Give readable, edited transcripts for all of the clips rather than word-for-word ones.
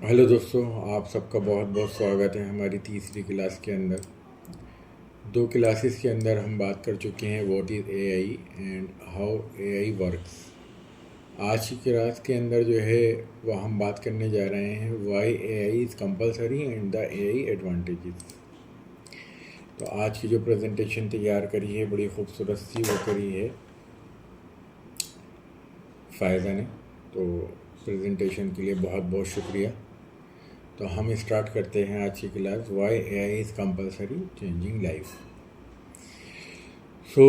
Hello दोस्तों, आप सबका बहुत बहुत स्वागत है हमारी तीसरी क्लास के अंदर। दो क्लासेस के अंदर हम बात कर चुके हैं what is AI and how AI works. आज की क्लास के अंदर जो है वह हम बात करने जा रहे हैं why AI is compulsory and the AI advantages. तो आज की जो प्रेजेंटेशन तैयार करी है बड़ी खूबसूरत सी वो करी है फ़ायदा ने। तो प्रेजेंटेशन के लिए बहुत बहुत शुक्रिया। तो हम स्टार्ट करते हैं आज की class why AI is compulsory changing life. So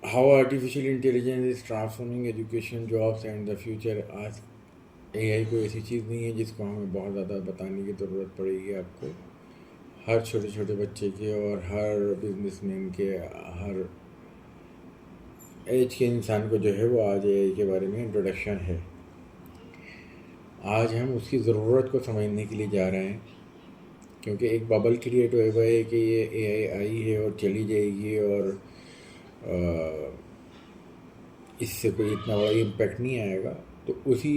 how artificial intelligence is transforming education, jobs and the future. आज एआई कोई ऐसी चीज़ नहीं है जिसको हमें बहुत ज़्यादा बताने की ज़रूरत पड़ेगी आपको। हर छोटे छोटे बच्चे के और हर बिजनेसमैन के, हर एज के इंसान को जो है वो आज एआई के बारे में इंट्रोडक्शन है। आज हम उसकी ज़रूरत को समझने के लिए जा रहे हैं, क्योंकि एक बबल क्रिएट हुआ है कि ये एआई आई है और चली जाएगी और इससे कोई इतना बड़ा इम्पैक्ट नहीं आएगा। तो उसी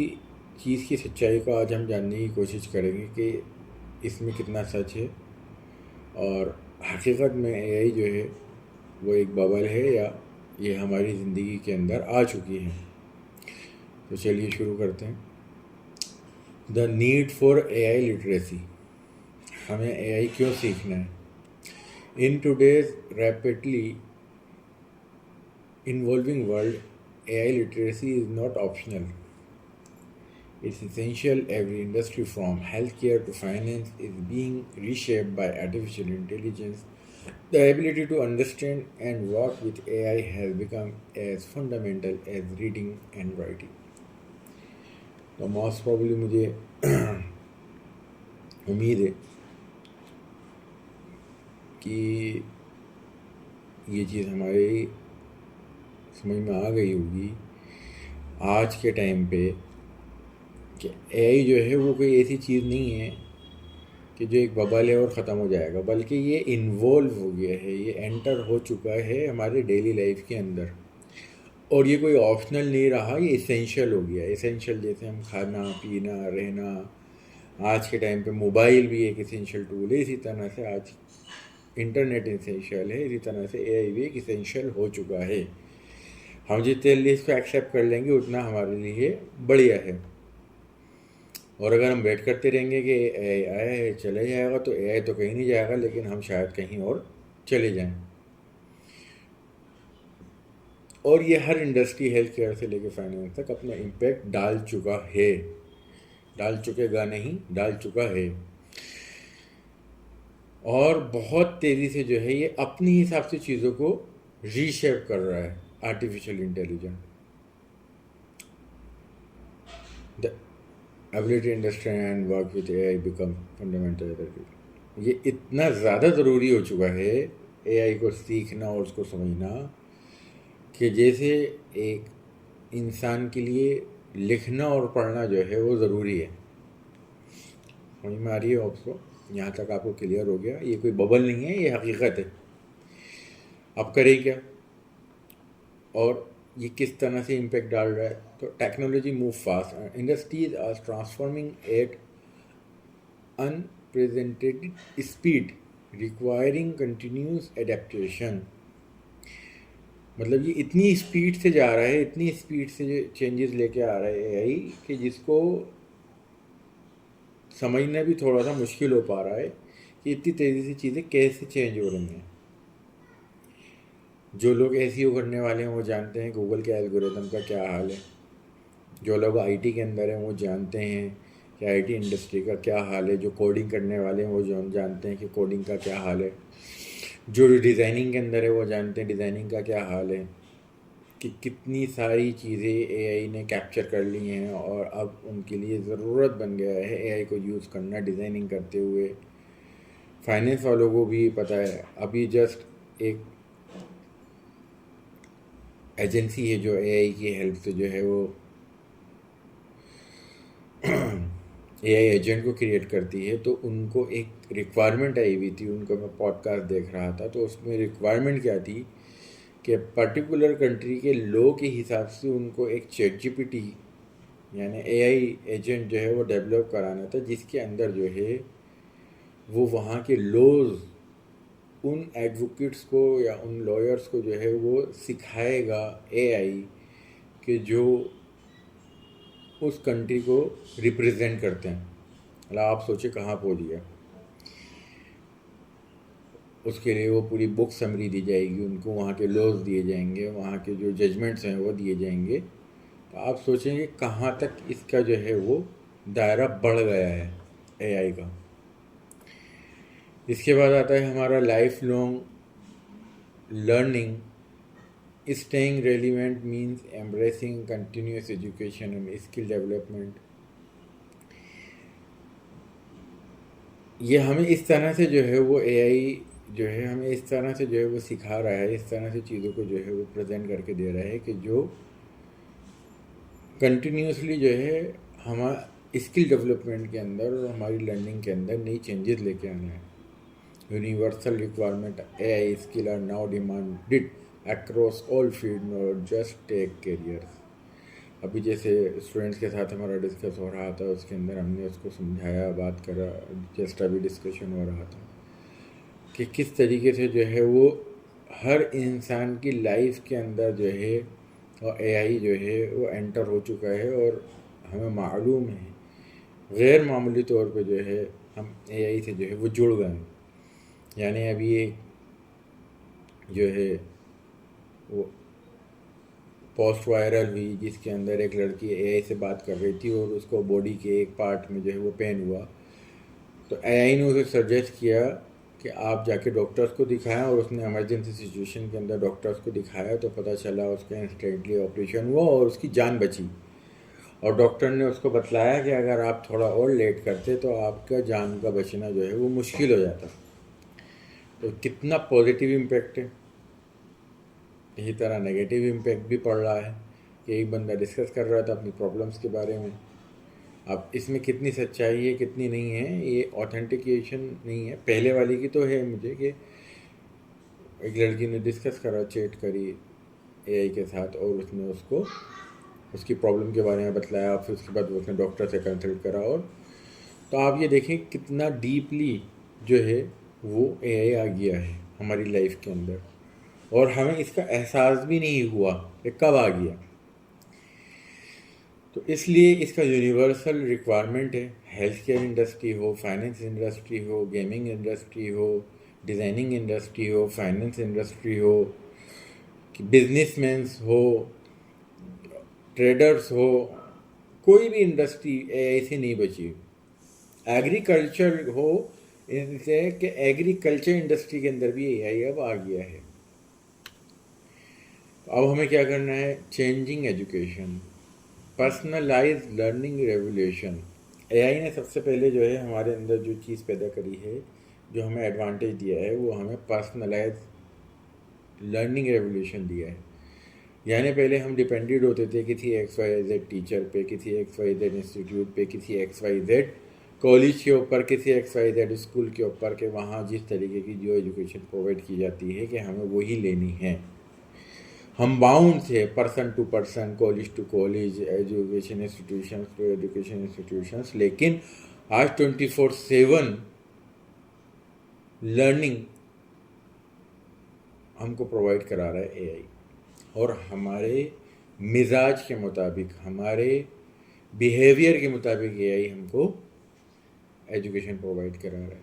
चीज़ की सच्चाई को आज हम जानने की कोशिश करेंगे कि इसमें कितना सच है और हकीकत में एआई जो है वो एक बबल है या ये हमारी ज़िंदगी के अंदर आ चुकी है। तो चलिए शुरू करते हैं। The need for AI literacy. हमें एआई क्यों सीखना है? In today's rapidly involving world, AI literacy is not optional. It's essential. Every industry from healthcare to finance is being reshaped by artificial intelligence. The ability to understand and work with AI has become as fundamental as reading and writing. तो most probably मुझे उम्मीद है कि ये चीज़ हमारे समझ में आ गई होगी आज के टाइम पे कि एआई जो है वो कोई ऐसी चीज़ नहीं है कि जो एक बबल है और ख़त्म हो जाएगा, बल्कि ये इन्वॉल्व हो गया है, ये एंटर हो चुका है हमारे डेली लाइफ के अंदर। और ये कोई ऑप्शनल नहीं रहा, ये इसेंशियल हो गया। इसेंशियल जैसे हम खाना पीना रहना, आज के टाइम पे मोबाइल भी एक इसेंशियल टूल है, इसी तरह से आज इंटरनेट इसेंशियल है, इसी तरह से एआई भी एक इसेंशियल हो चुका है। हम जितने लिए इसको एक्सेप्ट कर लेंगे उतना हमारे लिए बढ़िया है। और अगर हम वेट करते रहेंगे कि एआई आया है चले जाएगा, तो एआई तो कहीं नहीं जाएगा, लेकिन हम शायद कहीं और चले जाएं। और ये हर इंडस्ट्री, हेल्थ केयर से लेकर फाइनेंस तक अपना इम्पैक्ट डाल चुका है। डाल चुकेगा नहीं, डाल चुका है। और बहुत तेज़ी से जो है ये अपनी हिसाब से चीज़ों को रीशेप कर रहा है artificial intelligence. The ability understand and work with AI become fundamental. ये इतना ज़्यादा ज़रूरी हो चुका है एआई को सीखना और उसको समझना, कि जैसे एक इंसान के लिए लिखना और पढ़ना जो है वो ज़रूरी है। समझ में आ रही है आपको? यहाँ तक आपको क्लियर हो गया? ये कोई बबल नहीं है, ये हकीकत है। अब करें क्या और ये किस तरह से इम्पैक्ट डाल रहा है? तो technology move fast, industries are transforming at unprecedented speed, requiring continuous adaptation. मतलब ये इतनी स्पीड से जा रहा है, इतनी स्पीड से चेंजेस लेके आ रहा है एआई, कि जिसको समझना भी थोड़ा सा मुश्किल हो पा रहा है कि इतनी तेज़ी से चीज़ें कैसे चेंज हो रही हैं। जो लोग एसईओ करने वाले हैं वो जानते हैं गूगल के एल्गोरिदम का क्या हाल है। जो लोग आईटी के अंदर हैं वो जानते हैं कि आईटी इंडस्ट्री का क्या हाल है। जो कोडिंग करने वाले हैं वो जानते हैं कि कोडिंग का क्या हाल है। जो डिज़ाइनिंग के अंदर है वो जानते हैं डिज़ाइनिंग का क्या हाल है, कि कितनी सारी चीज़ें एआई ने कैप्चर कर ली हैं और अब उनके लिए ज़रूरत बन गया है एआई को यूज़ करना डिज़ाइनिंग करते हुए। फाइनेंस वालों को भी पता है। अभी जस्ट एक एजेंसी है जो एआई की हेल्प से जो है वो एआई एजेंट को क्रिएट करती है। तो उनको एक रिक्वायरमेंट आई हुई थी, उनको मैं पॉडकास्ट देख रहा था, तो उसमें रिक्वायरमेंट क्या थी कि पर्टिकुलर कंट्री के लॉ के हिसाब से उनको एक चैट जीपीटी यानी एआई एजेंट जो है वो डेवलप कराना था, जिसके अंदर जो है वो वहाँ के लॉज उन एडवोकेट्स को या उन लॉयर्स को जो है वो सिखाएगा एआई कि जो उस कंट्री को रिप्रेजेंट करते हैं। मतलब आप सोचे कहाँ पहुँच गया। उसके लिए वो पूरी बुक समरी दी जाएगी, उनको वहाँ के लॉज दिए जाएंगे, वहाँ के जो जजमेंट्स हैं वो दिए जाएंगे। तो आप सोचेंगे कहाँ तक इसका जो है वो दायरा बढ़ गया है एआई का। इसके बाद आता है हमारा lifelong learning. Staying relevant means embracing continuous education and skill development. ये हमें इस तरह से जो है वो एआई जो है हमें इस तरह से जो है वो सिखा रहा है, इस तरह से चीज़ों को जो है वो प्रेजेंट करके दे रहा है कि जो कंटिन्यूसली जो है हम स्किल डेवलपमेंट के अंदर और हमारी लर्निंग के अंदर नई चेंजेस लेके आना है। Universal requirement AI skill are now demanded across all field, not just tech careers. अभी जैसे स्टूडेंट्स के साथ हमारा डिस्कस हो रहा था, उसके अंदर हमने उसको समझाया, बात करा, जस्ट अभी डिस्कशन हो रहा था कि किस तरीके से जो है वो हर इंसान की लाइफ के अंदर जो है और एआई जो है वो एंटर हो चुका है। और हमें मालूम है गैर मामूली तौर पे जो है हम एआई से जो है वो जुड़ गए हैं। यानी अभी एक जो है वो पोस्ट वायरल हुई जिसके अंदर एक लड़की एआई से बात कर रही थी और उसको बॉडी के एक पार्ट में जो है वो पेन हुआ। तो एआई ने उसे सजेस्ट किया कि आप जाके डॉक्टर्स को दिखाएं, और उसने इमरजेंसी सिचुएशन के अंदर डॉक्टर्स को दिखाया तो पता चला उसका इंस्टेंटली ऑपरेशन हुआ और उसकी जान बची। और डॉक्टर ने उसको बतलाया कि अगर आप थोड़ा और लेट करते तो आपका जान का बचना जो है वो मुश्किल हो जाता। तो कितना पॉजिटिव इम्पैक्ट है। इसी तरह नेगेटिव इम्पैक्ट भी पड़ रहा है कि एक बंदा डिस्कस कर रहा था अपनी प्रॉब्लम्स के बारे में। अब इसमें कितनी सच्चाई है कितनी नहीं है ये ऑथेंटिकेशन नहीं है। पहले वाली की तो है मुझे कि एक लड़की ने डिस्कस करा, चैट करी एआई के साथ और उसने उसको उसकी प्रॉब्लम के बारे में बतलाया, फिर उसके बाद उसने डॉक्टर से कंसल्ट करा। और तो आप ये देखें कितना डीपली जो है वो एआई आ गया है हमारी लाइफ के अंदर, और हमें इसका एहसास भी नहीं हुआ कि कब आ गया। तो इसलिए इसका यूनिवर्सल रिक्वायरमेंट है। हेल्थ केयर इंडस्ट्री हो, फाइनेंस इंडस्ट्री हो, गेमिंग इंडस्ट्री हो, डिज़ाइनिंग इंडस्ट्री हो, फाइनेंस इंडस्ट्री हो, बिजनेसमैन्स हो, ट्रेडर्स हो, कोई भी इंडस्ट्री ऐसी नहीं बची। एग्रीकल्चर हो, इनसे कि एग्रीकल्चर इंडस्ट्री के अंदर भी एआई अब आ गया है। अब हमें क्या करना है? Changing education, personalise learning revolution. AI ने सबसे पहले जो है हमारे अंदर जो चीज़ पैदा करी है, जो हमें एडवांटेज दिया है, वो हमें पर्सनलाइज लर्निंग रेवोल्यूशन दिया है। यानी पहले हम डिपेंडेड होते थे किसी XYZ टीचर पे, किसी XYZ इंस्टीट्यूट पे, किसी XYZ कॉलेज के ऊपर, किसी XYZ स्कूल के ऊपर, के वहाँ जिस तरीके की जो एजुकेशन प्रोवाइड की जाती है कि हमें वही लेनी है। हम बाउंड थे person to person, college to college, education institutions to education institutions. लेकिन आज 24/7 लर्निंग हमको प्रोवाइड करा रहा है एआई, और हमारे मिजाज के मुताबिक, हमारे बिहेवियर के मुताबिक एआई हमको एजुकेशन प्रोवाइड करा रहा है।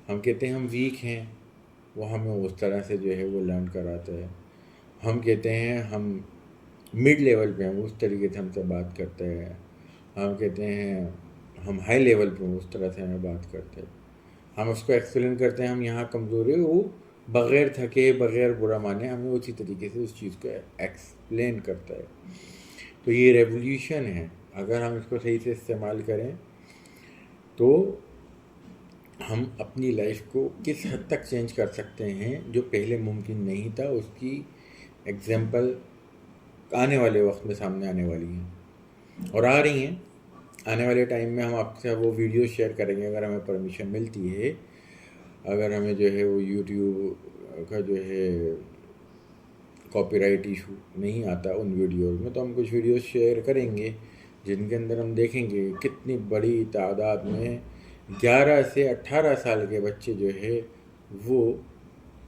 हम कहते हैं हम वीक हैं, वो हमें उस तरह से जो है वो लर्न कराता है। हम कहते हैं हम मिड लेवल पे हैं, उस तरीके से हमसे बात करते हैं। हम कहते हैं हम हाई लेवल पे हैं, उस तरह से हमें बात करते हैं। हम उसको एक्सप्लेन करते हैं हम यहाँ कमज़ोर है, वो बग़ैर थके, बग़ैर बुरा माने हमें उसी तरीके से उस चीज़ को एक्सप्लेन करता है। तो ये रेवोल्यूशन है। अगर हम इसको सही से इस्तेमाल करें तो हम अपनी लाइफ को किस हद तक चेंज कर सकते हैं, जो पहले मुमकिन नहीं था। उसकी एग्जाम्पल आने वाले वक्त में सामने आने वाली हैं और आ रही हैं। आने वाले टाइम में हम आपसे वो वीडियो शेयर करेंगे अगर हमें परमिशन मिलती है। अगर हमें जो है वो यूट्यूब का जो है कॉपीराइट इशू नहीं आता उन वीडियोज़ में, तो हम कुछ वीडियोज़ शेयर करेंगे जिनके अंदर हम देखेंगे कितनी बड़ी तादाद में 11 से 18 साल के बच्चे जो है वो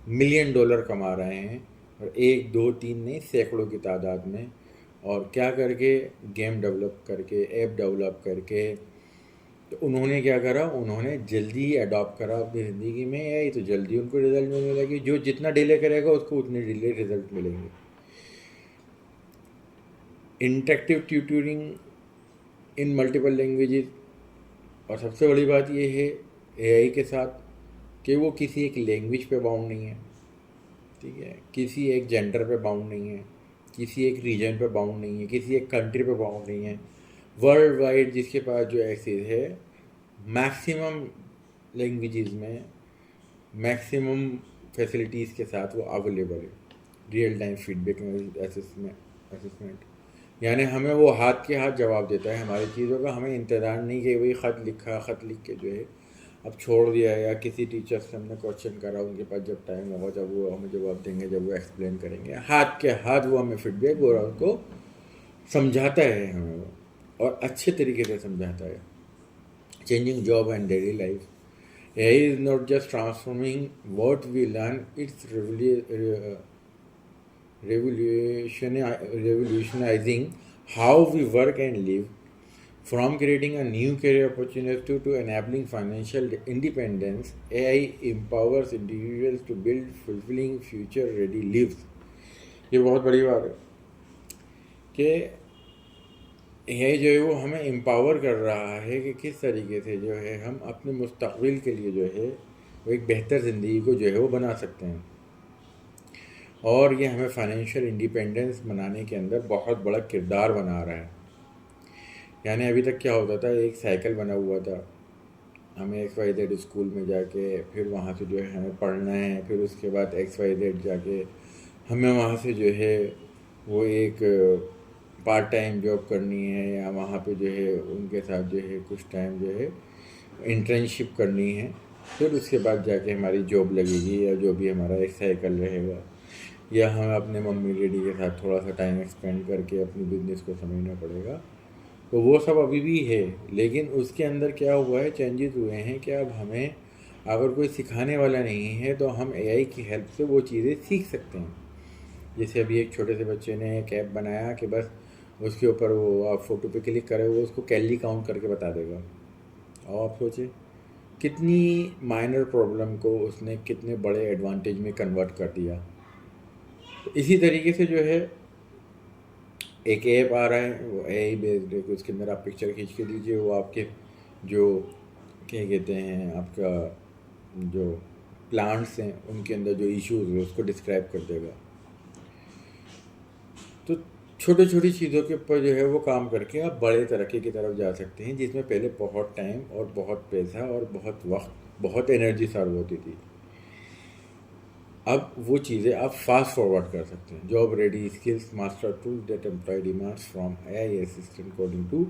मिलियन डॉलर कमा रहे हैं, और एक दो तीन नहीं, सैकड़ों की तादाद में। और क्या करके? गेम डेवलप करके, ऐप डेवलप करके। तो उन्होंने क्या करा? उन्होंने जल्दी ही अडॉप्ट करा अपनी ज़िंदगी में एआई, तो जल्दी उनको रिजल्ट मिलने लगे। जो जितना डिले करेगा उसको उतने डिले रिजल्ट मिलेंगे। इंटरेक्टिव ट्यूटरिंग इन मल्टीपल लैंग्वेजेस। और सबसे बड़ी बात ये है एआई के साथ कि वो किसी एक लैंग्वेज पे बाउंड नहीं है, ठीक है, किसी एक जेंडर पे बाउंड नहीं है, किसी एक रीजन पे बाउंड नहीं है, किसी एक कंट्री पे बाउंड नहीं है। वर्ल्ड वाइड जिसके पास जो एक्सेस है, मैक्सिमम लैंग्वेजेस में मैक्सिमम फैसिलिटीज़ के साथ वो अवेलेबल है। रियल टाइम फीडबैक असेसमेंट, यानी हमें वो हाथ के हाथ जवाब देता है हमारी चीज़ों का। हमें इंतज़ार नहीं कि वही ख़त लिख के जो है अब छोड़ दिया है, या किसी टीचर से हमने क्वेश्चन करा, उनके पास जब टाइम होगा जब वो हमें जवाब देंगे, जब वो एक्सप्लेन करेंगे, हाथ के हाथ वो हमें फीडबैक और उनको समझाता है हमें वो, और अच्छे तरीके से समझाता है। Changing job and daily life. AI is not just transforming what we learn, it's revolutionizing how we work and live. From creating a new career opportunity to enabling financial independence, AI empowers individuals to build fulfilling future-ready lives. ये बहुत बड़ी बात है कि AI जो है वो हमें एम्पावर कर रहा है कि किस तरीके से जो है हम अपने मुस्तकबिल के लिए जो है वो एक बेहतर ज़िंदगी को जो है वो बना सकते हैं। और ये हमें फाइनेंशियल इंडिपेंडेंस बनाने के अंदर बहुत बड़ा किरदार बना रहा है। यानी अभी तक क्या होता था, एक साइकिल बना हुआ था, हमें XYZ स्कूल में जाके फिर वहाँ से जो है हमें पढ़ना है, फिर उसके बाद XYZ जाके हमें वहाँ से जो है वो एक पार्ट टाइम जॉब करनी है, या वहाँ पे जो है उनके साथ जो है कुछ टाइम जो है इंटर्नशिप करनी है, फिर उसके बाद जाके हमारी जॉब लगेगी, या जो भी हमारा एक साइकिल रहेगा, या हमें अपने मम्मी डैडी के साथ थोड़ा सा टाइम स्पेंड करके अपने बिजनेस को समझना पड़ेगा। तो वो सब अभी भी है, लेकिन उसके अंदर क्या हुआ है, चेंजेस हुए हैं कि अब हमें अगर कोई सिखाने वाला नहीं है तो हम AI की हेल्प से वो चीज़ें सीख सकते हैं। जैसे अभी एक छोटे से बच्चे ने एक ऐप बनाया कि बस उसके ऊपर वो आप फ़ोटो पे क्लिक करें, वो उसको कैलोरी काउंट करके बता देगा। और आप सोचें कितनी माइनर प्रॉब्लम को उसने कितने बड़े एडवांटेज में कन्वर्ट कर दिया। तो इसी तरीके से जो है एक ऐप आ रहा है, वो AI बेस्ड है, उसके अंदर आप पिक्चर खींच के दीजिए, वो आपके जो क्या कहते हैं आपका जो प्लांट्स हैं उनके अंदर जो इश्यूज है उसको डिस्क्राइब कर देगा। तो छोटी छोटी चीज़ों के ऊपर जो है वो काम करके आप बड़े तरक्की की तरफ जा सकते हैं, जिसमें पहले बहुत टाइम और बहुत पैसा और बहुत वक्त, बहुत एनर्जी सर्व होती थी। अब वो चीज़ें आप फास्ट फॉरवर्ड कर सकते हैं। Job ready skills master tool that employ demands from AI assistant coding to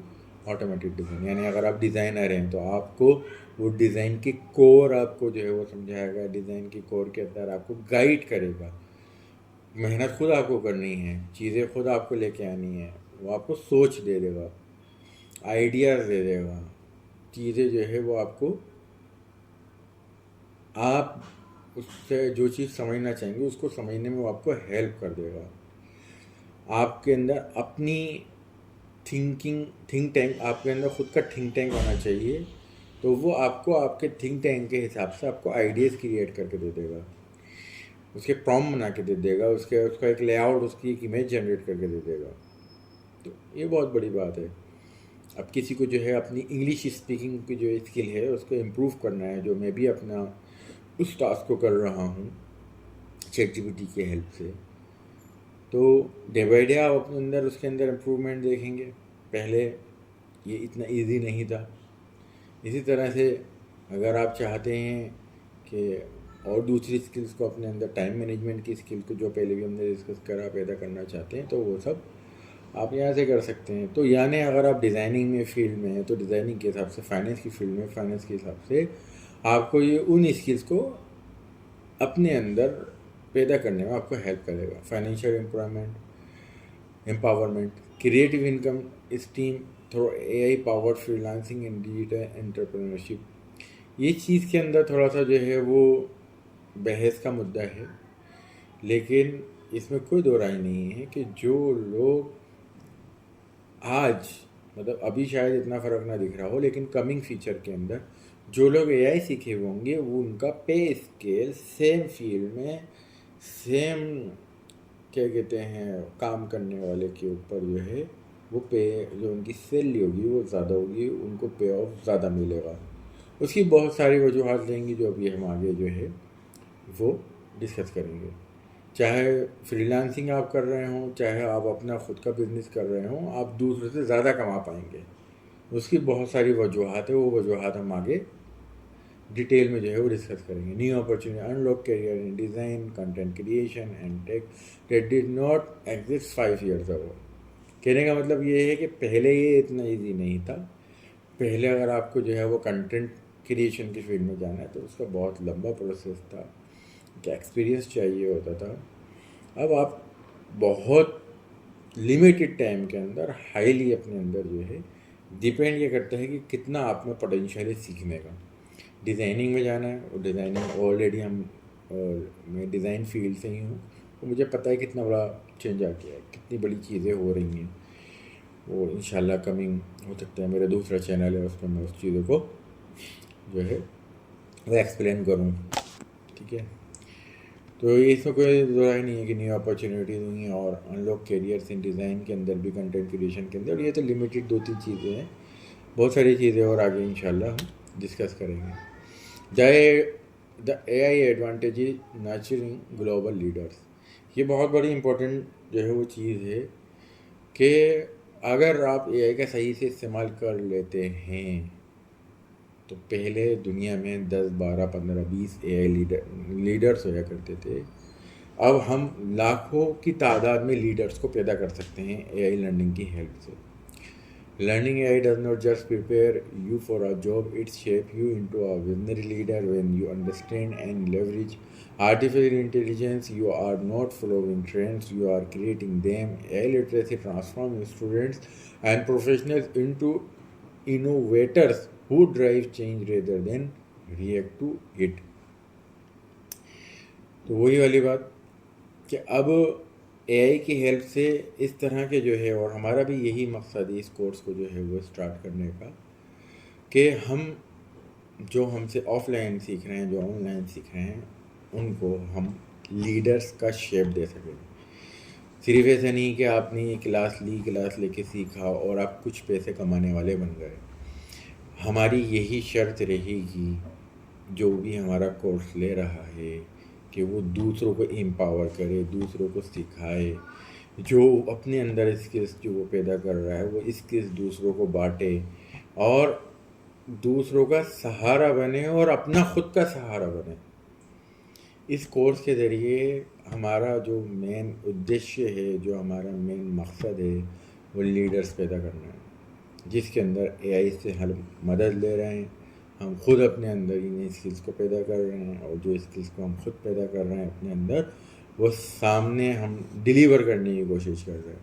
automatic design. यानी अगर आप डिज़ाइनर हैं तो आपको वो डिज़ाइन की कोर आपको जो है वो समझाएगा, डिज़ाइन की कोर के अंदर आपको गाइड करेगा। मेहनत खुद आपको करनी है, चीज़ें खुद आपको लेके आनी है, वो आपको सोच दे देगा, आइडियाज़ दे देगा, चीज़ें जो है वो आपको, आप उससे जो चीज़ समझना चाहेंगे उसको समझने में वो आपको हेल्प कर देगा। आपके अंदर अपनी थिंक टैंक, आपके अंदर खुद का थिंक टैंक होना चाहिए, तो वो आपको आपके थिंक टैंक के हिसाब से आपको आइडियाज़ क्रिएट करके दे देगा, उसके प्रॉम्प्ट बना के दे देगा, उसका एक लेआउट, उसकी एक इमेज जनरेट करके दे देगा। तो ये बहुत बड़ी बात है। अब किसी को जो है अपनी इंग्लिश स्पीकिंग की जो स्किल है उसको इम्प्रूव करना है, जो मैं भी अपना उस टास्क को कर रहा हूँ ChatGPT की हेल्प से, तो डे बाई डे आप अपने अंदर उसके अंदर इम्प्रूवमेंट देखेंगे। पहले ये इतना इजी नहीं था। इसी तरह से अगर आप चाहते हैं कि और दूसरी स्किल्स को अपने अंदर, टाइम मैनेजमेंट की स्किल को जो पहले भी हमने डिस्कस करा, पैदा करना चाहते हैं, तो वो सब आप यहाँ से कर सकते हैं। तो यानी अगर आप डिज़ाइनिंग में फील्ड में हैं तो डिज़ाइनिंग के हिसाब से, फाइनेंस की फील्ड में फाइनेंस के हिसाब से आपको ये उन स्किल्स को अपने अंदर पैदा करने में आपको हेल्प करेगा। Financial empowerment, creative income stream थोड़ा AI powered freelancing and digital entrepreneurship, ये चीज़ के अंदर थोड़ा सा जो है वो बहस का मुद्दा है। लेकिन इसमें कोई दो राय नहीं है कि जो लोग आज, मतलब अभी शायद इतना फ़र्क ना दिख रहा हो, लेकिन कमिंग फ्यूचर के अंदर जो लोग AI सीखे होंगे वो उनका पे स्केल सेम फील्ड में सेम क्या कहते हैं काम करने वाले के ऊपर जो है वो पे, जो उनकी सैलरी होगी वो ज़्यादा होगी, उनको पे ऑफ ज़्यादा मिलेगा। उसकी बहुत सारी वजूहत लेंगी जो अभी हम आगे जो है वो डिस्कस करेंगे। चाहे फ्रीलांसिंग आप कर रहे हों, चाहे आप अपना खुद का बिजनेस कर रहे हों, आप दूसरे से ज़्यादा कमा पाएंगे। उसकी बहुत सारी वजूहत है, वो वजूहत हम आगे डिटेल में जो है वो डिस्कस करेंगे। New opportunity unlock career in design, content creation and tech that did not exist 5 years ago। कहने का मतलब ये है कि पहले ये इतना ईजी नहीं था। पहले अगर आपको जो है वो कंटेंट क्रिएशन की फील्ड में जाना है तो उसका बहुत लंबा प्रोसेस था, क्या एक्सपीरियंस चाहिए होता था। अब आप बहुत लिमिटेड टाइम के अंदर हाईली अपने अंदर जो है, डिपेंड ये करता है कि कितना आप में पोटेंशियल है सीखने का। डिज़ाइनिंग में जाना है, और डिज़ाइनिंग ऑलरेडी मैं डिज़ाइन फील्ड से ही हूँ, तो मुझे पता है कितना बड़ा चेंज आ गया है, कितनी बड़ी चीज़ें हो रही हैं। वो इंशाल्लाह कमिंग हो सकता है मेरा दूसरा चैनल है, उसमें मैं उस चीज़ों को जो है वो एक्सप्लेन करूँ। ठीक है, तो ये इसमें कोई दोराय नहीं है कि न्यू अपॉर्चुनिटीज़ हुई हैं और अनलॉक कैरियर्स इन डिज़ाइन के अंदर भी, कंटेंट क्रिएशन के अंदर। ये तो लिमिटेड 2-3 चीज़ें हैं, बहुत सारी चीज़ें और आगे इंशाल्लाह हम डिस्कस करेंगे। The AI advantage is nurturing global leaders. ये बहुत बड़ी इम्पोर्टेंट जो है वो चीज़ है कि अगर आप AI का सही से इस्तेमाल कर लेते हैं तो पहले दुनिया में 10, 12, 15, 20 AI लीडर्स होया करते थे। अब हम लाखों की तादाद में लीडर्स को पैदा कर सकते हैं AI लर्निंग की हेल्प से। Learning AI does not just prepare you for a job, it shapes you into a visionary leader. When you understand and leverage artificial intelligence, you are not following trends, you are creating them. AI literacy transforms students and professionals into innovators who drive change rather than react to it. तो वही वाली बात कि अब AI की help से इस तरह के जो है, और हमारा भी यही मकसद है इस कोर्स को जो है वो स्टार्ट करने का, कि हम जो हमसे ऑफलाइन सीख रहे हैं, जो ऑनलाइन सीख रहे हैं, उनको हम लीडर्स का शेप दे सकें। सिर्फ ऐसा नहीं कि आपने ये क्लास ली, क्लास लेके सीखा और आप कुछ पैसे कमाने वाले बन गए। हमारी यही शर्त रहेगी जो भी हमारा कोर्स ले रहा है कि वो दूसरों को एम्पावर करे, दूसरों को सिखाए, जो अपने अंदर स्किल्स जो वो पैदा कर रहा है वो स्किल्स दूसरों को बांटे और दूसरों का सहारा बने और अपना खुद का सहारा बने। इस कोर्स के ज़रिए हमारा जो मेन उद्देश्य है, जो हमारा मेन मकसद है, वो लीडर्स पैदा करना है, जिसके अंदर AI से हम मदद ले रहे हैं। हम खुद अपने अंदर इन स्किल्स को पैदा कर रहे हैं, और जो स्किल्स को हम खुद पैदा कर रहे हैं अपने अंदर, वो सामने हम डिलीवर करने की कोशिश कर रहे हैं।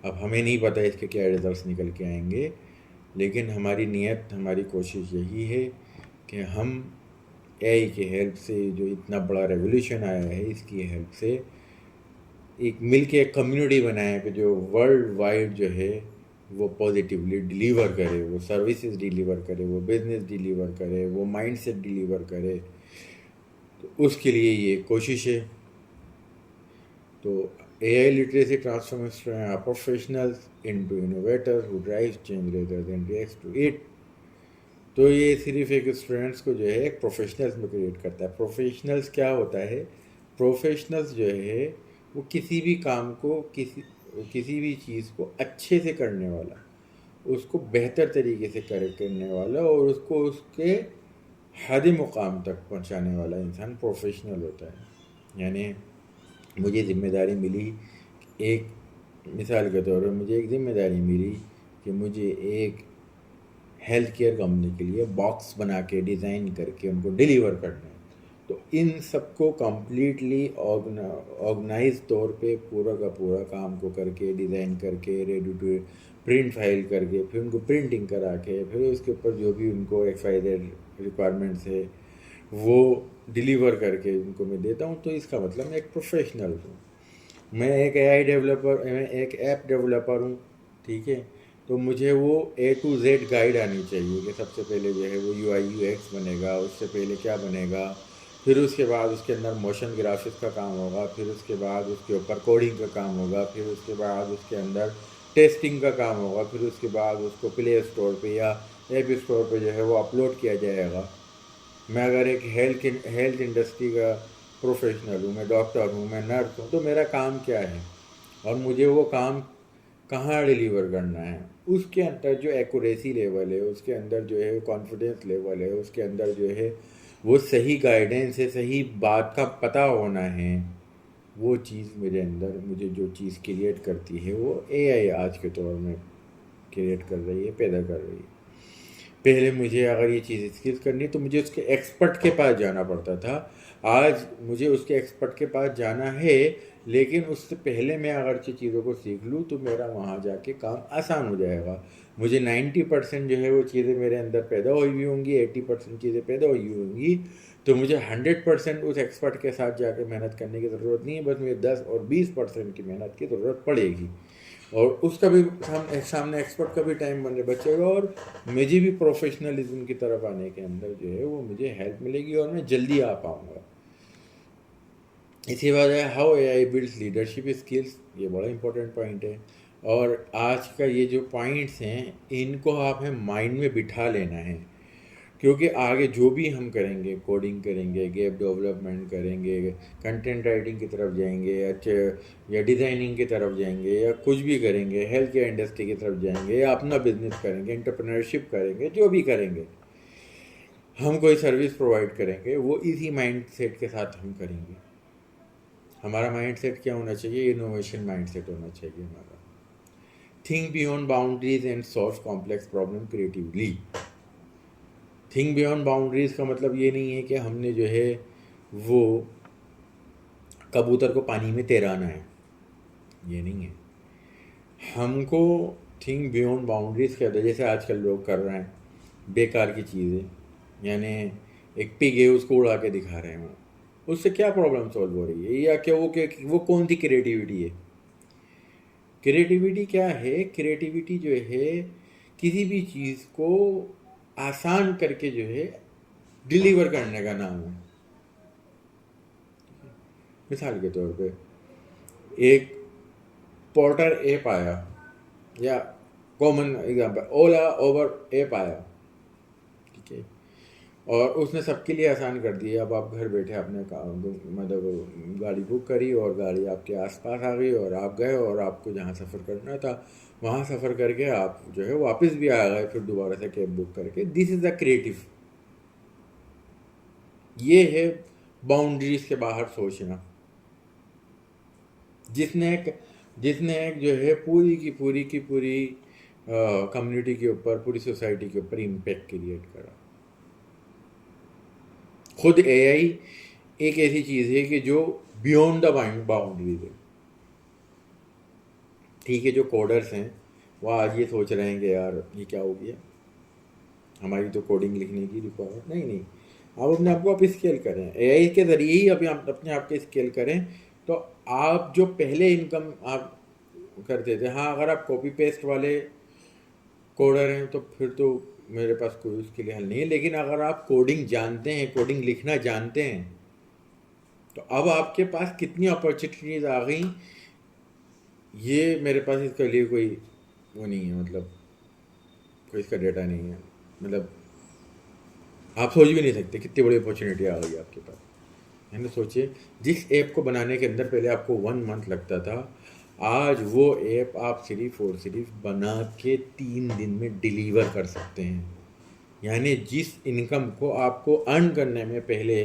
अब हमें नहीं पता इसके क्या रिजल्ट्स निकल के आएंगे, लेकिन हमारी नीयत, हमारी कोशिश यही है कि हम AI की हेल्प से, जो इतना बड़ा रेवोल्यूशन आया है, इसकी हेल्प से एक मिल के एक कम्युनिटी बनाए कि जो वर्ल्ड वाइड जो है वो पॉजिटिवली डिलीवर करे, वो सर्विसेज डिलीवर करे, वो बिजनेस डिलीवर करे, वो माइंडसेट डिलीवर करे। तो उसके लिए ये कोशिश है। तो AI literacy transforms professionals into innovators who drive change rather than react to it. तो ये सिर्फ एक स्टूडेंट्स को जो है एक प्रोफेशनल्स में क्रिएट करता है। प्रोफेशनल्स क्या होता है? प्रोफेशनल्स जो है वो किसी भी काम को, किसी भी चीज़ को अच्छे से करने वाला, उसको बेहतर तरीके से करने वाला और उसको उसके हद मुकाम तक पहुंचाने वाला इंसान प्रोफेशनल होता है। यानी मुझे ज़िम्मेदारी मिली, एक मिसाल के तौर पर मुझे एक ज़िम्मेदारी मिली कि मुझे एक हेल्थ केयर कंपनी के लिए बॉक्स बना के डिज़ाइन करके उनको डिलीवर करना है। तो इन सबको कम्प्लीटली ऑर्गेनाइज तौर पे पूरा का पूरा काम को करके, डिज़ाइन करके, रेडी टू प्रिंट फाइल करके, फिर उनको प्रिंटिंग करा के, फिर उसके ऊपर जो भी उनको XYZ रिक्वायरमेंट्स है वो डिलीवर करके उनको मैं देता हूँ। तो इसका मतलब मैं एक प्रोफेशनल हूँ। मैं एक AI डेवलपर, मैं एक ऐप डेवलपर हूँ, ठीक है। तो मुझे वो A to Z गाइड आनी चाहिए कि सबसे पहले जो है वो UI UX बनेगा, उससे पहले क्या बनेगा, फिर उसके बाद उसके अंदर मोशन ग्राफिक्स का काम होगा, फिर उसके बाद उसके ऊपर कोडिंग का काम होगा, फिर उसके बाद उसके अंदर टेस्टिंग का काम होगा, फिर उसके बाद उसको प्ले स्टोर पे या ऐप स्टोर पे जो है वो अपलोड किया जाएगा। मैं अगर एक हेल्थ इंडस्ट्री का प्रोफेशनल हूँ, मैं डॉक्टर हूँ, मैं नर्स हूँ, तो मेरा काम क्या है और मुझे वो काम कहाँ डिलीवर करना है, उसके अंदर जो एक्यूरेसी लेवल है, उसके अंदर जो है कॉन्फिडेंस लेवल है, उसके अंदर जो है वो सही गाइडेंस है, सही बात का पता होना है, वो चीज़ मेरे अंदर मुझे जो चीज़ क्रिएट करती है वो AI आज के दौर में क्रिएट कर रही है, पैदा कर रही है। पहले मुझे अगर ये चीज़ स्किल्स करनी तो मुझे उसके एक्सपर्ट के पास जाना पड़ता था। आज मुझे उसके एक्सपर्ट के पास जाना है, लेकिन उससे पहले मैं अगर चीज़ों को सीख लूँ तो मेरा वहाँ जाके काम आसान हो जाएगा। मुझे 90% जो है वो चीज़ें मेरे अंदर पैदा हुई हुई होंगी, 80% चीज़ें पैदा हुई हुई होंगी, तो मुझे 100% उस एक्सपर्ट के साथ जाकर मेहनत करने की ज़रूरत नहीं है। बस मुझे 10 और 20% की मेहनत की ज़रूरत पड़ेगी, और उसका भी सामने एक्सपर्ट का भी टाइम बने बचेगा, और मुझे भी प्रोफेशनलिज्म की तरफ आने के अंदर जो है वो मुझे हेल्प मिलेगी और मैं जल्दी आ पाऊँगा। इसी बात है how AI builds leadership skills, ये बड़ा इंपॉर्टेंट पॉइंट है। और आज का ये जो पॉइंट्स हैं इनको आपने माइंड में बिठा लेना है, क्योंकि आगे जो भी हम करेंगे, कोडिंग करेंगे, गेम डेवलपमेंट करेंगे, कंटेंट राइटिंग की तरफ जाएंगे, अच्छे या डिज़ाइनिंग की तरफ जाएंगे, या कुछ भी करेंगे, हेल्थ केयर इंडस्ट्री की तरफ जाएंगे, या अपना बिजनेस करेंगे, एंटरप्रेन्योरशिप करेंगे, जो भी करेंगे, हम कोई सर्विस प्रोवाइड करेंगे, वो इसी माइंड सेट के साथ हम करेंगे। हमारा माइंड सेट क्या होना चाहिए? इनोवेशन माइंड सेट होना चाहिए हमारा। Think beyond boundaries and solve complex problem creatively. Think beyond boundaries का मतलब ये नहीं है कि हमने जो है वो कबूतर को पानी में तैराना है, ये नहीं है। हमको थिंक बियॉन्ड बाउंड्रीज के अंदर, जैसे आजकल लोग कर रहे हैं बेकार की चीज़ें, यानी एक पिग है उसको उड़ा के दिखा रहे हैं, उससे क्या प्रॉब्लम सॉल्व हो रही है, या क्या वो कौन सी क्रिएटिविटी है? क्रिएटिविटी क्या है? क्रिएटिविटी जो है किसी भी चीज़ को आसान करके जो है डिलीवर करने का नाम है। मिसाल के तौर पे एक पोर्टर ऐप आया, या कॉमन एग्जांपल ओला ओवर ऐप आया, ठीक है, और उसने सबके लिए आसान कर दिया। अब आप घर बैठे आपने मतलब गाड़ी बुक करी और गाड़ी आपके आसपास आ गई, और आप गए और आपको जहाँ सफ़र करना था वहाँ सफ़र करके आप जो है वापस भी आ गए, फिर दोबारा से कैब बुक करके। This is the creative. ये है बाउंड्रीज के बाहर सोचना। जिसने एक जो है पूरी कम्युनिटी के ऊपर, पूरी सोसाइटी के ऊपर इम्पैक्ट क्रिएट करा। खुद AI एक ऐसी चीज़ है कि जो बियॉन्ड द बाउंड्रीज है। ठीक है, जो कोडर्स हैं वो आज ये सोच रहे हैं कि यार ये क्या हो गया, हमारी तो कोडिंग लिखने की रिक्वायरमेंट नहीं। आप अपने आप को आप स्केल करें, AI के ज़रिए ही अभी आप अपने आप के स्केल करें। तो आप जो पहले इनकम आप करते थे, हाँ अगर आप कॉपी पेस्ट वाले कोडर हैं तो फिर तो मेरे पास कोई उसके लिए हल नहीं है। लेकिन अगर आप कोडिंग जानते हैं, कोडिंग लिखना जानते हैं, तो अब आपके पास कितनी अपॉर्चुनिटीज़ आ गई, ये मेरे पास इसके लिए कोई वो नहीं है, मतलब कोई इसका डेटा नहीं है। मतलब आप सोच भी नहीं सकते कितनी बड़ी अपॉर्चुनिटी आ गई आपके पास, है ना। सोचिए, जिस ऐप को बनाने के अंदर पहले आपको 1 मंथ लगता था, आज वो ऐप आप सिर्फ और सिर्फ बना के 3 दिन में डिलीवर कर सकते हैं। यानी जिस इनकम को आपको अर्न करने में पहले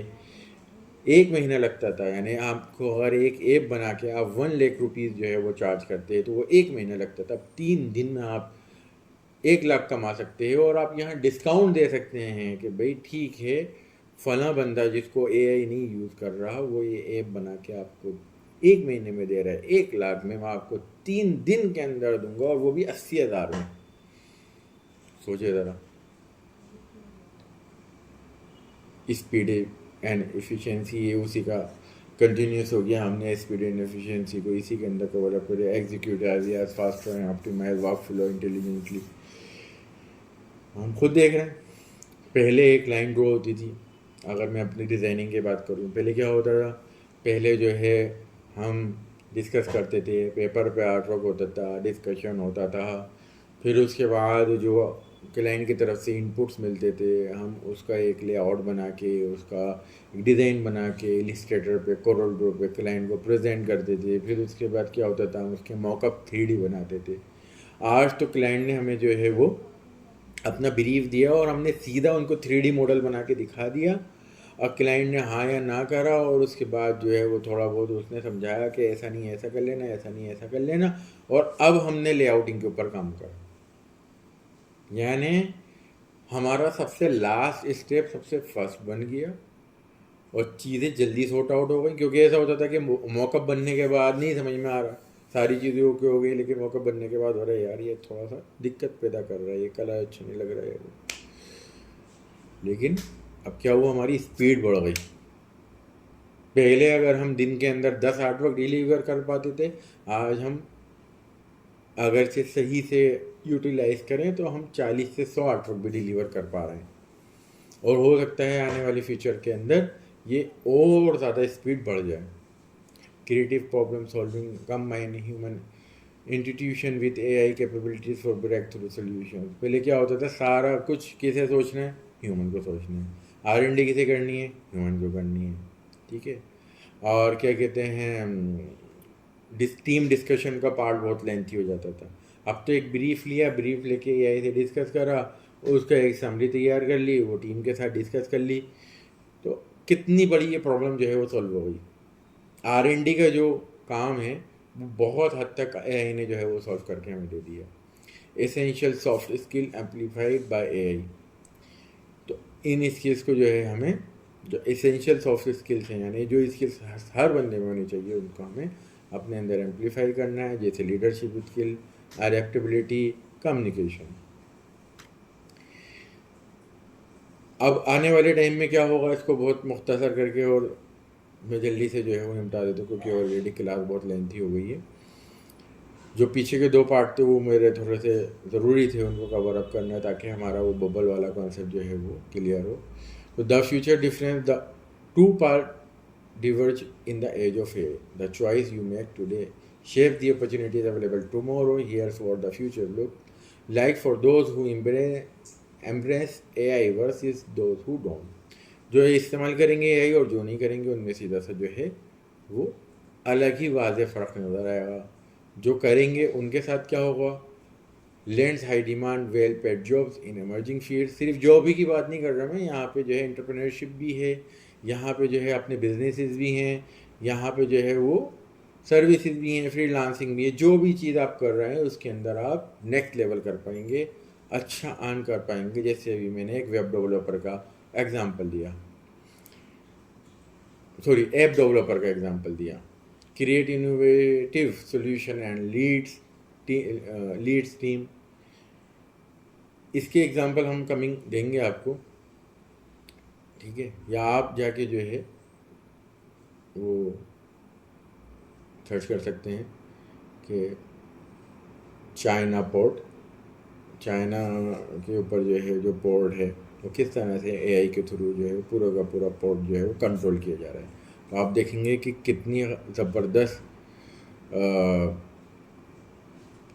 1 महीना लगता था, यानी आपको अगर एक ऐप बना के आप 1 लाख रुपीज़ जो है वो चार्ज करते हैं, तो वो 1 महीना लगता था। अब 3 दिन में आप 1 लाख कमा सकते हो। और आप यहाँ डिस्काउंट दे सकते हैं कि भाई ठीक है, फला बंदा जिसको AI नहीं यूज़ कर रहा, वो ये ऐप बना के आपको 1 महीने में दे रहा है 1 लाख में, मैं आपको 3 दिन के अंदर दूंगा और वो भी 80,000 में। सोचिए ज़रा, स्पीड एंड एफिशिएंसी ये उसी का कंटिन्यूस हो गया। हमने स्पीड एंड एफिशिएंसी को इसी के अंदर कवर अप करें। Execute as faster and optimise work flow intelligently. हम खुद देख रहे हैं, पहले एक लाइन ड्रॉ होती थी। अगर मैं अपनी डिज़ाइनिंग की बात करूँ, पहले क्या होता था, पहले जो है हम डिस्कस करते थे, पेपर पे आर्ट वर्क होता था, डिस्कशन होता था, फिर उसके बाद जो क्लाइंट की तरफ से इनपुट्स मिलते थे, हम उसका एक लेआउट बना के, उसका डिज़ाइन बना के इलिस्ट्रेटर पे, कोरल ड्रॉ पे क्लाइंट को प्रेजेंट करते थे। फिर उसके बाद क्या होता था, हम उसके मॉकअप 3D बनाते थे। आज तो क्लाइंट ने हमें जो है वो अपना ब्रीफ दिया और हमने सीधा उनको 3D मॉडल बना के दिखा दिया, और क्लाइंट ने हाँ या ना करा, और उसके बाद जो है वो थोड़ा बहुत उसने समझाया कि ऐसा नहीं ऐसा कर लेना, ऐसा नहीं ऐसा कर लेना, और अब हमने लेआउटिंग के ऊपर काम करा। यानी हमारा सबसे लास्ट स्टेप सबसे फर्स्ट बन गया और चीज़ें जल्दी सॉर्ट आउट हो गई। क्योंकि ऐसा होता था कि मॉकअप बनने के बाद नहीं समझ में आ रहा, सारी चीज़ें ओके हो गई, लेकिन मॉकअप बनने के बाद हो रहा है यार ये थोड़ा सा दिक्कत पैदा कर रहा है, ये कलर अच्छा नहीं लग रहा है। लेकिन अब क्या हुआ, हमारी स्पीड बढ़ गई। पहले अगर हम दिन के अंदर 10 आर्टवर्क डिलीवर कर पाते थे, आज हम अगर से सही से यूटिलाइज करें तो हम 40 से 100 आर्टवर्क भी डिलीवर कर पा रहे हैं। और हो सकता है आने वाले फ्यूचर के अंदर ये और ज़्यादा स्पीड बढ़ जाए। Creative problem solving, combine human institution with AI capabilities for breakthrough solution. पहले क्या होता था, सारा कुछ किसे सोचना है, ह्यूमन को सोचना है। R&D किसे करनी है, ह्यूमन को करनी है। ठीक है, और क्या कहते हैं, टीम डिस्कशन का पार्ट बहुत लेंथी हो जाता था। अब तो एक ब्रीफ लिया, ब्रीफ लेके AI से डिस्कस करा, उसका एक समरी तैयार कर ली, वो टीम के साथ डिस्कस कर ली, तो कितनी बड़ी ये प्रॉब्लम जो है वो सॉल्व हो गई। R&D का जो काम है वो बहुत हद तक AI ने जो है वो सॉल्व करके हमें दे दिया। Essential soft skill amplified by AI। तो इन स्किल्स को जो है हमें, जो एसेंशियल सॉफ्ट स्किल्स हैं, यानी जो स्किल्स हर बंदे में होनी चाहिए, उनको हमें अपने अंदर एम्पलीफाई करना है। जैसे लीडरशिप स्किल, अडेप्टेबिलिटी, कम्युनिकेशन। अब आने वाले टाइम में क्या होगा, इसको बहुत मुख्तसर करके और मैं जल्दी से जो है वो निपटा देता हूँ, क्योंकि ऑलरेडी क्लास बहुत लेंथी हो गई है। जो पीछे के 2 पार्ट थे वो मेरे थोड़े से ज़रूरी थे उनको कवर अप करना, ताकि हमारा वो बबल वाला कॉन्सेप्ट जो है वो क्लियर हो। तो the future difference, the 2 part diverge in the age of AI. The choice you make today shapes the opportunities available tomorrow. Here's what the future looks like for those who embrace AI versus those who don't. जो इस्तेमाल करेंगे AI और जो नहीं करेंगे, उनमें सीधा सा जो है वो अलग ही वाज़ेह फ़र्क नज़र आएगा। जो करेंगे उनके साथ क्या होगा, lands high demand well paid jobs in emerging field. सिर्फ जॉब ही की बात नहीं कर रहा मैं, यहाँ पे जो है एंटरप्रेन्योरशिप भी है, यहाँ पे जो है अपने बिजनेसेस भी हैं, यहाँ पे जो है वो सर्विसेज भी हैं, फ्रीलांसिंग भी है। जो भी चीज़ आप कर रहे हैं उसके अंदर आप नेक्स्ट लेवल कर पाएंगे, अच्छा अर्न कर पाएंगे। जैसे अभी मैंने एक वेब डेवलपर का एग्जांपल दिया, सॉरी ऐप डेवलपर का एग्जांपल दिया। Create innovative solution and leads team, इसके एग्जांपल हम कमिंग देंगे आपको। ठीक है, या आप जाके जो है वो सर्च कर सकते हैं कि चाइना पोर्ट, चाइना के ऊपर जो है जो पोर्ट है वो किस तरह से AI के थ्रू जो है पूरा का पूरा पोर्ट जो है वो कंट्रोल किया जा रहा है। तो आप देखेंगे कि कितनी ज़बरदस्त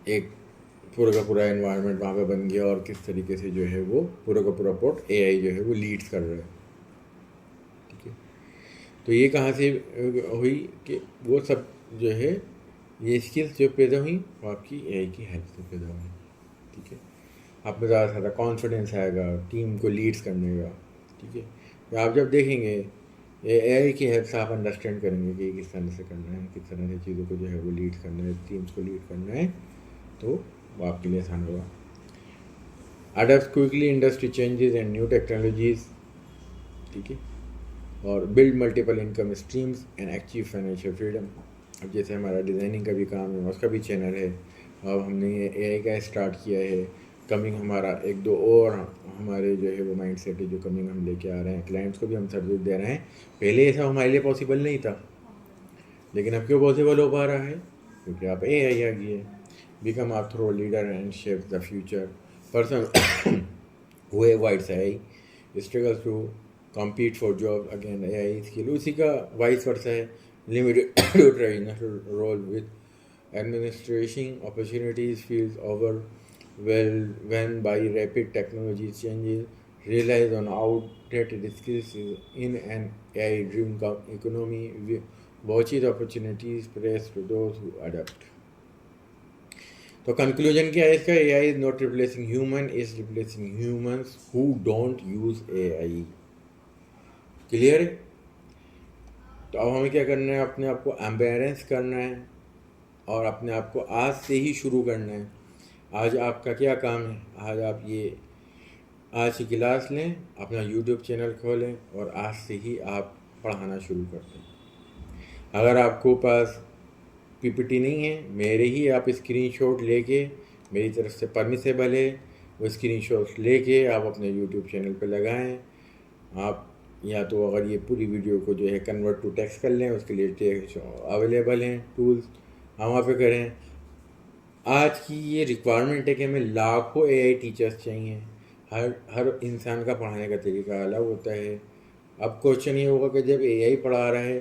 एक पूरा का पूरा एनवायरनमेंट वहाँ पे बन गया, और किस तरीके से जो है वो पूरा का पूरा पोर्ट AI जो है वो लीड्स कर रहा है। ठीक है, तो ये कहाँ से हुई कि वो सब जो है ये स्किल्स जो पैदा हुई वो आपकी AI की हेल्प से पैदा हुई। ठीक है, आप में ज़्यादा ज़्यादा कॉन्फिडेंस आएगा टीम को लीड्स करने का। ठीक है, तो आप जब देखेंगे AI की हेल्प से आप अंडरस्टैंड करेंगे कि किस तरह से करना है, किस तरह से चीज़ों को जो है वो लीड करना है, टीम्स को लीड करना है, तो वो आपके लिए आसान होगा। Adopt quickly industry changes and new technologies. ठीक है, और build multiple income streams and achieve financial freedom. अब जैसे हमारा डिज़ाइनिंग का भी काम है, उसका भी चैनल है। अब हमने ये एआई का स्टार्ट किया है। कमिंग हमारा एक दो और हमारे जो है वो माइंड सेट है जो कमिंग हम लेके आ रहे हैं, क्लाइंट्स को भी हम सर्विस दे रहे हैं। पहले ऐसा हमारे लिए पॉसिबल नहीं था, लेकिन अब क्यों पॉसिबल हो पा रहा है? क्योंकि आप एआई आ गई है। Become are throw leader and shape the future person who avoids AI struggles to compete for job again AI skill उसी का वाइस वर्सा है। Limited to traditional role with administration opportunities feels overwhelmed when by rapid technology changes relies on outdated skills in an AI driven economy watches opportunities press to those who adapt। तो conclusion क्या है इसका? AI is not replacing human, is replacing humans who don't use AI. Clear है? तो अब हमें क्या करना है? अपने आप को एम्बेरेंस करना है और अपने आप को आज से ही शुरू करना है। आज आपका क्या काम है? आज आप ये आज की क्लास लें, अपना यूट्यूब चैनल खोलें और आज से ही आप पढ़ाना शुरू कर दें। अगर आपको पास पीपीटी नहीं है, मेरे ही आप स्क्रीनशॉट लेके, मेरी तरफ से परमिसेबल है, वो स्क्रीनशॉट लेके आप अपने यूट्यूब चैनल पे लगाएं। आप या तो अगर ये पूरी वीडियो को जो है कन्वर्ट टू टेक्स्ट कर लें, उसके लिए टेक्स्ट अवेलेबल हैं टूल्स, हम वहाँ पे करें। आज की ये रिक्वायरमेंट है कि हमें लाखों एआई टीचर्स चाहिए। हर इंसान का पढ़ाने का तरीका अलग होता है। अब क्वेश्चन ये होगा कि जब एआई पढ़ा रहा है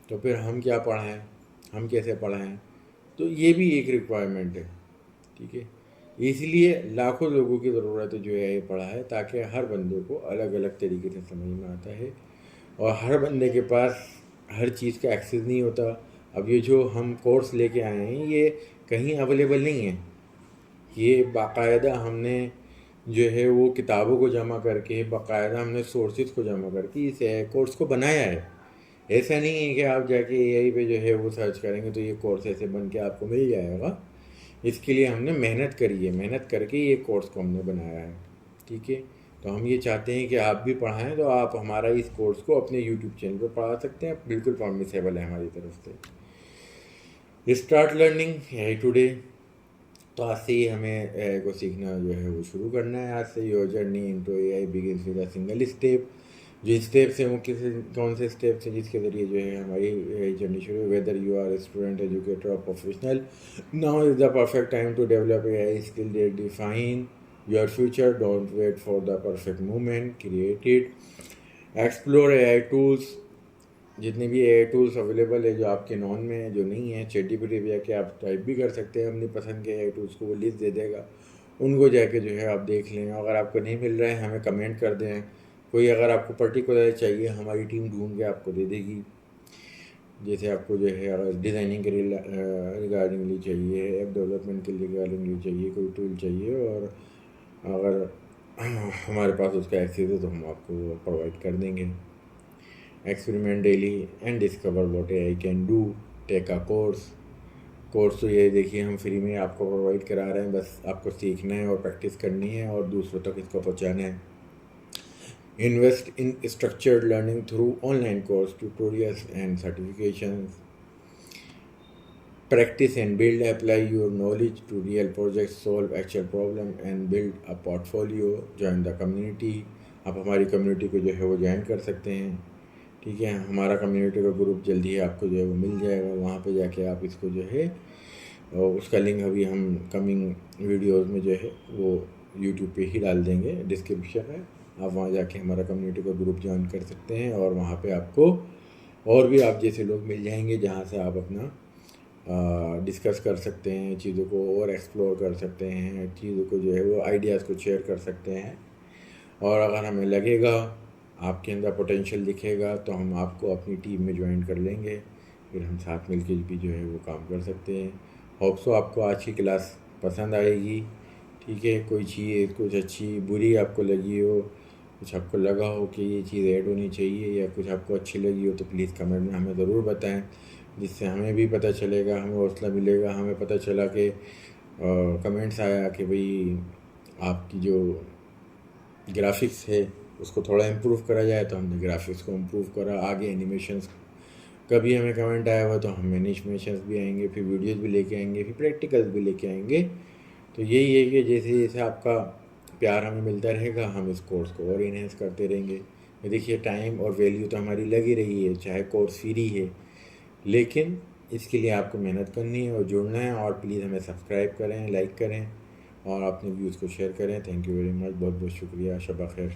तो फिर हम क्या पढ़ाएं, हम कैसे पढ़ाएं? तो ये भी एक रिक्वायरमेंट है, ठीक है। इसलिए लाखों लोगों की ज़रूरत है जो एआई पढ़ा है, ताकि हर बंदे को अलग अलग तरीके से समझ में आता है और हर बंदे के पास हर चीज़ का एक्सेस नहीं होता। अब ये जो हम कोर्स लेके आए हैं ये कहीं अवेलेबल नहीं है। ये बाकायदा हमने जो है वो किताबों को जमा करके, बाकायदा हमने सोर्सेज को जमा करके इस कोर्स को बनाया है। ऐसा नहीं है कि आप जाके एआई पे जो है वो सर्च करेंगे तो ये कोर्स ऐसे बन के आपको मिल जाएगा। इसके लिए हमने मेहनत करी है, मेहनत करके ये कोर्स को हमने बनाया है, ठीक है। तो हम ये चाहते हैं कि आप भी पढ़ाएं, तो आप हमारा इस कोर्स को अपने यूट्यूब चैनल पर पढ़ा सकते हैं, बिल्कुल परमिसेबल है हमारी तरफ से। Start learning AI today. तो आज से ही हमें एआई को सीखना जो है वो शुरू करना है। आज से your journey into AI begins with a single step. जो स्टेप्स हैं वो कौन से स्टेप्स हैं जिसके ज़रिए जो है हमारी एआई जर्नी शुरू। Whether you are student, educator और professional, now is the perfect time to develop AI skill that define your future. Don't wait for the perfect moment, create it. Explore AI tools. जितने भी AI tools available है जो आपके non में है, जो नहीं है, ChatGPT पे जाके आप टाइप भी कर सकते हैं अपनी पसंद के एआई टूल्स को, वो लिस्ट दे देगा। उनको जाके जो है आप देख लें। अगर आपको नहीं मिल रहा है हमें कमेंट कर दें। कोई अगर आपको पर्टिकुलर चाहिए हमारी टीम ढूंढ के आपको दे देगी। जैसे आपको जो है अगर डिज़ाइनिंग के रिगार्डिंगली चाहिए, ऐप डेवलपमेंट के रिगार्डिंगली चाहिए, कोई टूल चाहिए और अगर हमारे पास उसका एक्सेस है तो हम आपको प्रोवाइड कर देंगे। Experiment daily and discover what AI can do. Take a course तो ये देखिए हम फ्री में आपको प्रोवाइड करा रहे हैं, बस आपको सीखना है और प्रैक्टिस करनी है और दूसरों तक इसको पहुंचाना है। Invest in structured learning through online course, tutorials and certifications. Practice and build, apply your knowledge to real projects, solve actual problem and build a portfolio. Join the community. आप हमारी कम्युनिटी को जो है वो ज्वाइन कर सकते हैं, ठीक है। हमारा कम्युनिटी का ग्रुप जल्दी ही आपको जो है वो मिल जाएगा। वहाँ पे जाके आप इसको जो है और उसका लिंक अभी हम कमिंग वीडियोस में जो है वो यूट्यूब पे ही डाल देंगे, डिस्क्रिप्शन में। आप वहाँ जाके हमारा कम्युनिटी का ग्रुप ज्वाइन कर सकते हैं और वहाँ पे आपको और भी आप जैसे लोग मिल जाएंगे जहाँ से आप अपना डिस्कस कर सकते हैं, चीज़ों को और एक्सप्लोर कर सकते हैं, चीज़ों को जो है वो आइडियाज़ को शेयर कर सकते हैं। और अगर हमें लगेगा आपके अंदर पोटेंशियल दिखेगा तो हम आपको अपनी टीम में ज्वाइन कर लेंगे, फिर हम साथ मिलके भी जो है वो काम कर सकते हैं। होप सो आपको आज की क्लास पसंद आएगी, ठीक है। कोई चीज़ कुछ अच्छी बुरी आपको लगी हो, कुछ आपको लगा हो कि ये चीज़ ऐड होनी चाहिए या कुछ आपको अच्छी लगी हो तो प्लीज़ कमेंट में हमें ज़रूर बताएं, जिससे हमें भी पता चलेगा, हमें हौसला मिलेगा। हमें पता चला कि कमेंट्स आया कि भाई आपकी जो ग्राफिक्स है उसको थोड़ा इम्प्रूव करा जाए, तो हमने ग्राफिक्स को इम्प्रूव करा। आगे एनिमेशंस कभी हमें कमेंट आया हुआ तो हम इन्फॉर्मेशन भी आएंगे, फिर वीडियोस भी लेके आएंगे, फिर प्रैक्टिकल्स भी लेके आएंगे। तो यही है कि जैसे जैसे आपका प्यार हमें मिलता रहेगा, हम इस कोर्स को और इन्हेंस करते रहेंगे। देखिए टाइम और वैल्यू तो हमारी लगी रही है, चाहे कोर्स फ्री है, लेकिन इसके लिए आपको मेहनत करनी है और जुड़ना है। और प्लीज़ हमें सब्सक्राइब करें, लाइक करें और अपने व्यूज़ को शेयर करें। थैंक यू वेरी मच, बहुत बहुत शुक्रिया, शबा खैर।